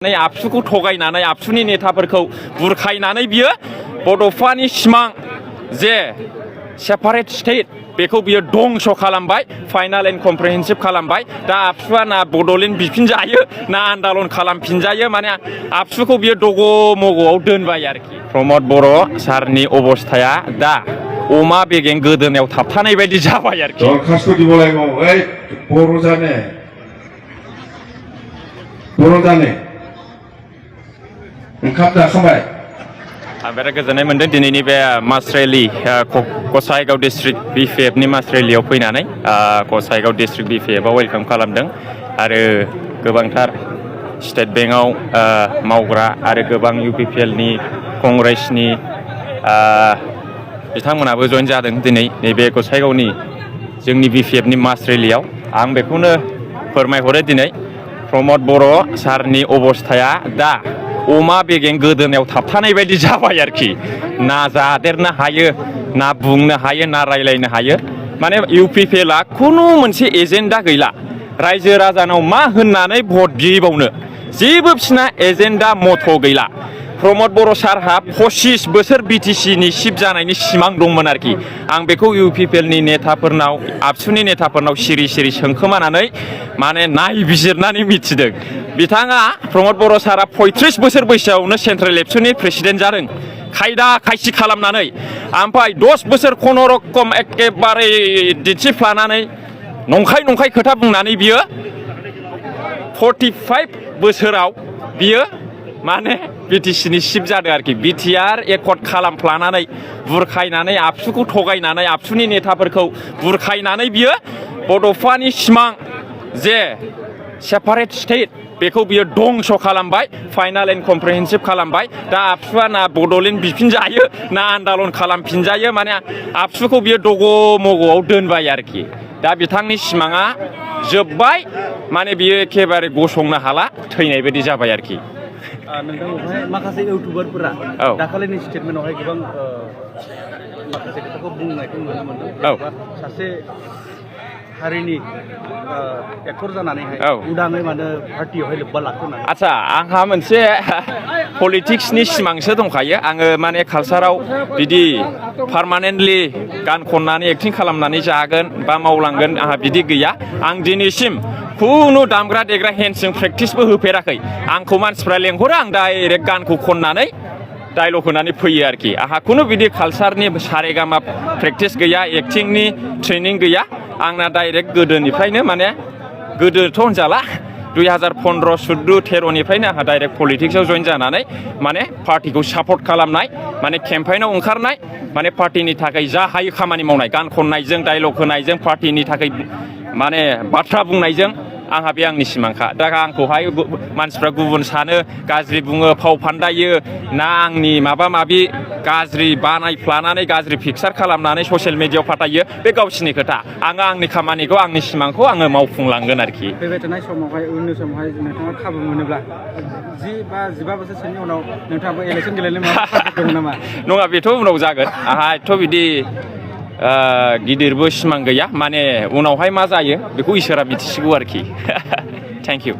आबसुखौ थगायनानै आबसुनि नेताफोरखौ बुरखायनानै बियो बड'फानि सिमां जे सेपारेट स्टेट बेखौ बियो दंस खालामबाय फाइनाल एन्ड कमप्रिहेन्सिभ खालामबाय दा आबसुआ ना बड'लेण्ड बिफिनजायो ना आन्दालन खालामफिनजायो माने आबसुखौ बियो दग' मग'आव दोनबाय आरोखि प्रमद बर' सारनि अबस्थाया दा अमा बेगें गोदोनायाव थाबथानाय बायदि जाबाय आरोखि ओंखाम जाखांबाय आं बिराद गोजोननाय मोनदों दिनैनि बे मास रेलि गसाइगाव डिस्ट्रिक्ट बिपिएफनि मास रेलियाव फैनानै गसाइगाव डिस्ट्रिक्ट बिपिएफआव वेलकाम खालामदों आरो गोबांथार स्टेट बेंकआव मावग्रा आरो गोबां इउपिपिएलनि कंग्रेसनि बिथांमोनाबो जइन जादों दिनै नैबे गसाइगावनि जोंनि बिपिएफनि मास रेलियाव आं बेखौनो फोरमायहरो दिनै प्रमद बर' सारनि अबस्थाया दा अमा बेगें गोदोनायाव थाबथानाय बायदि जाबाय आरोखि ना जादेरनो हायो ना बुंनो हायो ना रायलायनो हायो माने इउपिपिएलआ खुनु मोनसे एजेन्डा गैला रायजो राजानाव मा होननानै भट बिबावनो जेबो बिसिना एजेन्डा मथ' गैला प्रमद बर' सारहा 25 बोसोर बिटिसिनि चिफ जानायनि सिमां दंमोन आरोखि आं बेखौ इउपिपिएलनि नेताफोरनाव आबसुनि नेताफोरनाव सिरि सिरि सोंखोमानानै माने नायबिजिरनानै मिथिदों बिथाङा प्रमद बर' सारा 35 बोसोर बैसोआवनो सेन्ट्रेल एबसुनि प्रेसिडेन्ट जादों खायदा खायसि खालामनानै ओमफ्राय 10 बोसोर खुनुरुखम एखेबारे दिन्थिफ्लानानै नंखाय खोथा बुंनानै बियो 45 बोसोराव बियो माने बिटिसिनि चिफ जादों आरोखि बिटिआर एकर्ड खालामफ्लानानै बुरखायनानै आबसुखौ थगायनानै आबसुनि नेताफोरखौ बुरखायनानै बियो बड'फानि सिमां जे सेपारेट स्टेट बेखौ बियो दंस खालामबाय फाइनाल एन्ड कमप्रिहेन्सिभ खालामबाय दा आबसुआ ना बड'लेण्ड बिफिनजायो ना आन्दालन खालामफिनजायो माने आबसुखौ बियो दग' मग'आव दोनबाय आरोखि दा बिथांनि सिमाङा जोब्बाय माने बियो एखेबारे गसंनो हाला थैनाय बायदि जाबाय आरोखि नोंथांनावहाय माखासे इउटुबारफोरा दाखालिनि स्टेटमेन्टआवहाय गोबां माखासे खोथाखौ बुंनायखौ नुनो मोनदों सासे हारिनि एक्टर जानानैहाय उदाङै माने पार्टियावहाय लोब्बा लाखिनानै आच्छा आंहा मोनसे पलिटिक्सनि सिमांसो दंखायो आङो माने कालसाराव बिदि पार्मानेन्टलि गान खननानै एक्टिं खालामनानै जागोन बा मावलांगोन आंहा बिदि गैया आं दिनैसिम खुनु दामग्रा देग्रा हेन्डजों प्रेक्टिसबो होफेराखै आंखौ मानसिफ्रा लेंहरो आं डाइरेक्ट गानखौ खननानै डायलग होनानै फैयो आरोखि आंहा खुनु बिदि कालसारनि सारेगामा प्रेक्टिस गैया एक्टिंनि ट्रेनिं गैया आंना डाइरेक्ट गोदोनिफ्रायनो माने गोदोथ' होनजाला 2015-16-13निफ्रायनो आंहा डाइरेक्ट पलिटिक्सआव जइन जानानै माने पार्टिखौ सापर्ट खालामनाय माने केम्पेइनाव ओंखारनाय माने पार्टिनि थाखाय जा हायो खामानि मावनाय गान खननायजों डायलग होनायजों पार्टिनि थाखाय माने बाथ्रा बुंनायजों आंहा बे आंनि सिमांखा दा आंखौहाय मानसिफ्रा गुबुन सानो गाज्रि बुङो फाव फान्दायो ना आंनि माबा माबि गाज्रि बानायफ्लानानै गाज्रि पिक्सार खालामनानै ससियेल मिडियायाव फाटायो बे गावसिनि खोथा आङो आंनि खामानिखौ आंनि सिमांखौ आङो मावफुंलांगोन आरोखि फैबाय थानाय समावहाय उननि समावहाय नोंथाङा खाबु मोनोब्ला 10 बा 15 बोसोरसोनि उनाव नोंथाङाबो इलेक्सन गेलेनो दङ नामा नङा बेथ' उनाव जागोन आंहा एथ' बिदि गिदिरबो सिमां गैया माने उनावहाय मा जायो बेखौ इसोरा मिथिसिगौ आरोखि थेंक इउ